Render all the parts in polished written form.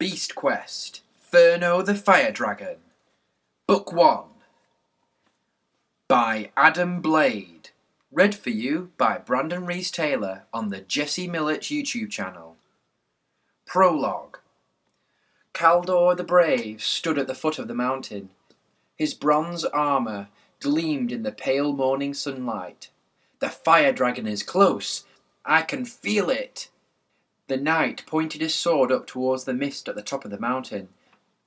Beast Quest, Ferno the Fire Dragon, Book 1, by Adam Blade, read for you by Brandon Rees-Taylor on the Jesse Millette YouTube channel. Prologue. Caldor the Brave stood at the foot of the mountain. His bronze armour gleamed in the pale morning sunlight. The fire dragon is close. I can feel it. The knight pointed his sword up towards the mist at the top of the mountain.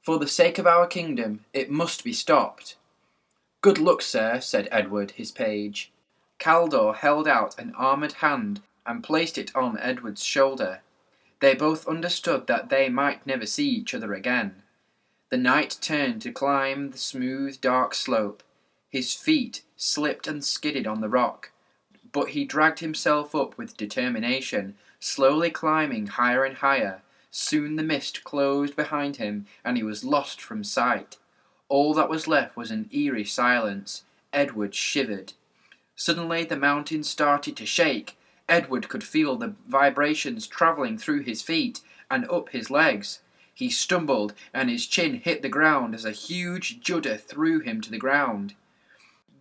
For the sake of our kingdom, it must be stopped. Good luck, sir, said Edward, his page. Caldor held out an armoured hand and placed it on Edward's shoulder. They both understood that they might never see each other again. The knight turned to climb the smooth, dark slope. His feet slipped and skidded on the rock, but he dragged himself up with determination, slowly climbing higher and higher. Soon the mist closed behind him, and he was lost from sight. All that was left was an eerie silence. Edward shivered. Suddenly the mountain started to shake. Edward could feel the vibrations travelling through his feet and up his legs. He stumbled, and his chin hit the ground as a huge judder threw him to the ground.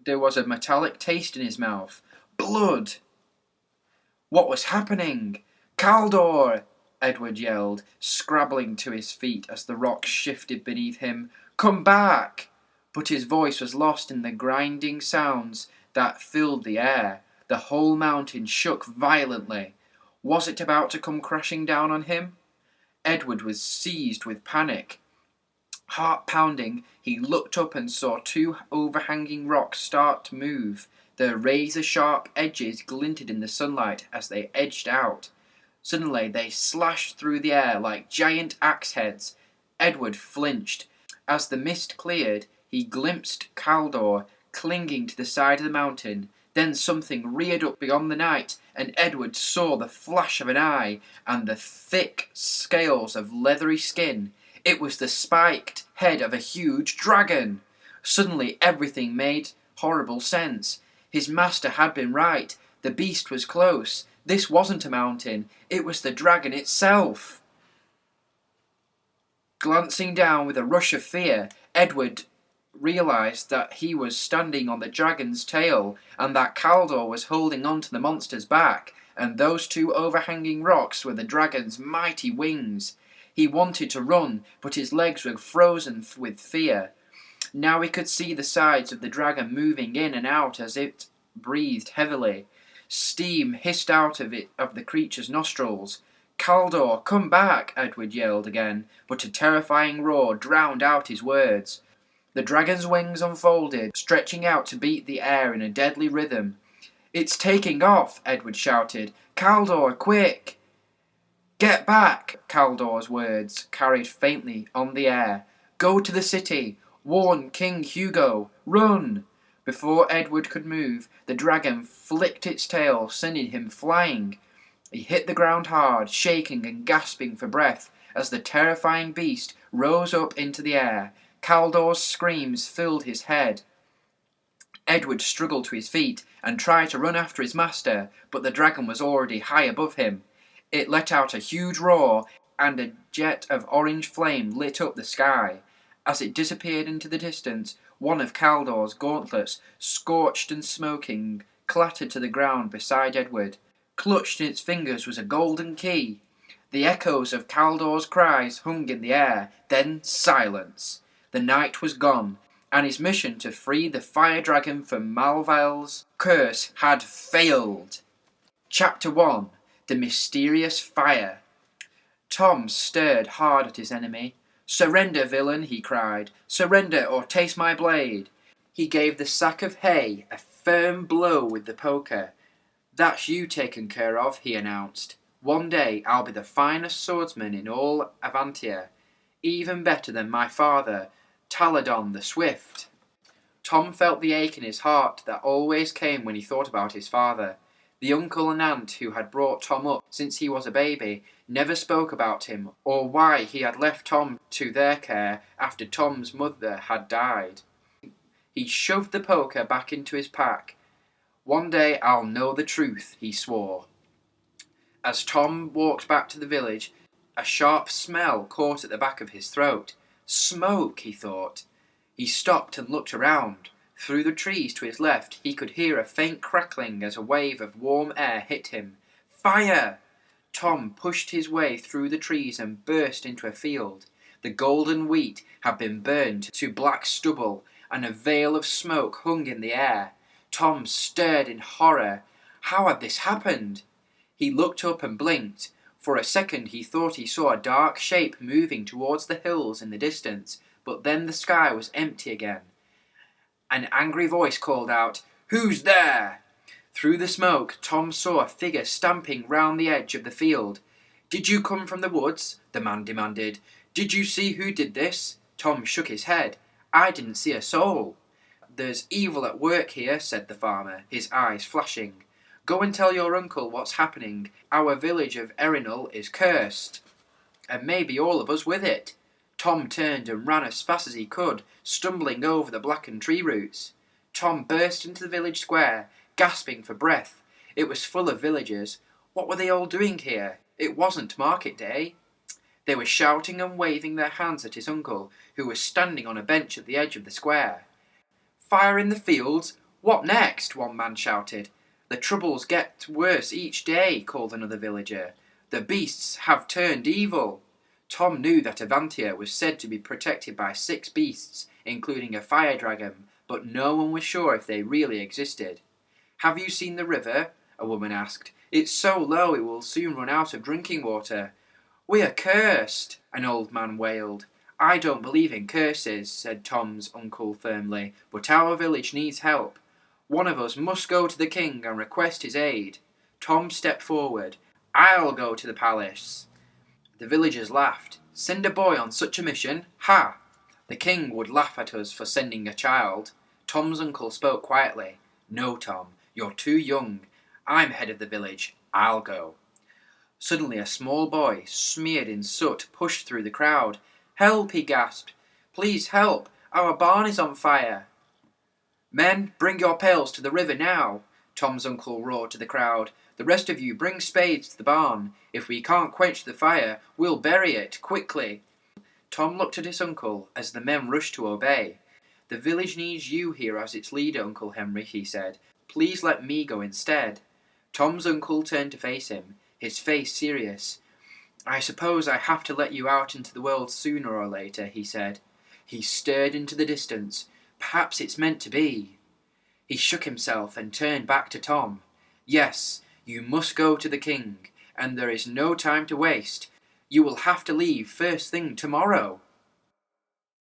There was a metallic taste in his mouth. Blood! What was happening? Caldor! Edward yelled, scrabbling to his feet as the rock shifted beneath him. Come back! But his voice was lost in the grinding sounds that filled the air. The whole mountain shook violently. Was it about to come crashing down on him? Edward was seized with panic. Heart pounding, he looked up and saw two overhanging rocks start to move. Their razor-sharp edges glinted in the sunlight as they edged out. Suddenly they slashed through the air like giant axe heads. Edward flinched. As the mist cleared, he glimpsed Caldor clinging to the side of the mountain. Then something reared up beyond the night, and Edward saw the flash of an eye and the thick scales of leathery skin. It was the spiked head of a huge dragon. Suddenly everything made horrible sense. His master had been right. The beast was close. This wasn't a mountain. It was the dragon itself. Glancing down with a rush of fear, Edward realised that he was standing on the dragon's tail, and that Caldor was holding on to the monster's back, and those two overhanging rocks were the dragon's mighty wings. He wanted to run, but his legs were frozen with fear. Now he could see the sides of the dragon moving in and out as it breathed heavily. Steam hissed out of the creature's nostrils. Caldor, come back, Edward yelled again, but a terrifying roar drowned out his words. The dragon's wings unfolded, stretching out to beat the air in a deadly rhythm. It's taking off, Edward shouted. Caldor, quick! Get back, Caldor's words carried faintly on the air. Go to the city. Warn King Hugo. Run! Before Edward could move, the dragon flicked its tail, sending him flying. He hit the ground hard, shaking and gasping for breath as the terrifying beast rose up into the air. Caldor's screams filled his head. Edward struggled to his feet and tried to run after his master, but the dragon was already high above him. It let out a huge roar, and a jet of orange flame lit up the sky. As it disappeared into the distance, one of Caldor's gauntlets, scorched and smoking, clattered to the ground beside Edward. Clutched in its fingers was a golden key. The echoes of Caldor's cries hung in the air. Then silence. The knight was gone, and his mission to free the fire dragon from Malval's curse had failed. Chapter 1. The Mysterious Fire. Tom stared hard at his enemy. Surrender, villain, he cried. Surrender or taste my blade. He gave the sack of hay a firm blow with the poker. That's you taken care of, he announced. One day I'll be the finest swordsman in all Avantia, even better than my father, Taladon the Swift. Tom felt the ache in his heart that always came when he thought about his father. The uncle and aunt who had brought Tom up since he was a baby never spoke about him or why he had left Tom to their care after Tom's mother had died. He shoved the poker back into his pack. One day I'll know the truth, he swore. As Tom walked back to the village, A sharp smell caught at the back of his throat. Smoke, he thought. He stopped and looked around. Through the trees to his left he could hear a faint crackling as a wave of warm air hit him. Fire! Tom pushed his way through the trees and burst into a field. The golden wheat had been burned to black stubble, and a veil of smoke hung in the air. Tom stared in horror. How had this happened? He looked up and blinked. For a second he thought he saw a dark shape moving towards the hills in the distance, but then the sky was empty again. An angry voice called out, "Who's there?" Through the smoke, Tom saw a figure stamping round the edge of the field. "Did you come from the woods?" the man demanded. "Did you see who did this?" Tom shook his head. "I didn't see a soul." "There's evil at work here," said the farmer, his eyes flashing. "Go and tell your uncle what's happening. Our village of Erinal is cursed, and maybe all of us with it." Tom turned and ran as fast as he could, stumbling over the blackened tree roots. Tom burst into the village square, gasping for breath. It was full of villagers. What were they all doing here? It wasn't market day. They were shouting and waving their hands at his uncle, who was standing on a bench at the edge of the square. "Fire in the fields? What next?" one man shouted. "The troubles get worse each day," called another villager. "The beasts have turned evil." Tom knew that Avantia was said to be protected by 6 beasts, including a fire dragon, but no one was sure if they really existed. "Have you seen the river?" a woman asked. "It's so low it will soon run out of drinking water." "We are cursed," an old man wailed. "I don't believe in curses," said Tom's uncle firmly, "but our village needs help. One of us must go to the king and request his aid." Tom stepped forward. "I'll go to the palace." The villagers laughed. "Send a boy on such a mission? Ha! The king would laugh at us for sending a child." Tom's uncle spoke quietly. "No, Tom, you're too young. I'm head of the village. I'll go." Suddenly a small boy, smeared in soot, pushed through the crowd. "Help!" he gasped. "Please help! Our barn is on fire!" "Men, bring your pails to the river now!" Tom's uncle roared to the crowd. "The rest of you bring spades to the barn. If we can't quench the fire, we'll bury it, quickly." Tom looked at his uncle as the men rushed to obey. "The village needs you here as its leader, Uncle Henry," he said. "Please let me go instead." Tom's uncle turned to face him, his face serious. "I suppose I have to let you out into the world sooner or later," he said. He stared into the distance. "Perhaps it's meant to be." He shook himself and turned back to Tom. "Yes, you must go to the king, and there is no time to waste. You will have to leave first thing tomorrow."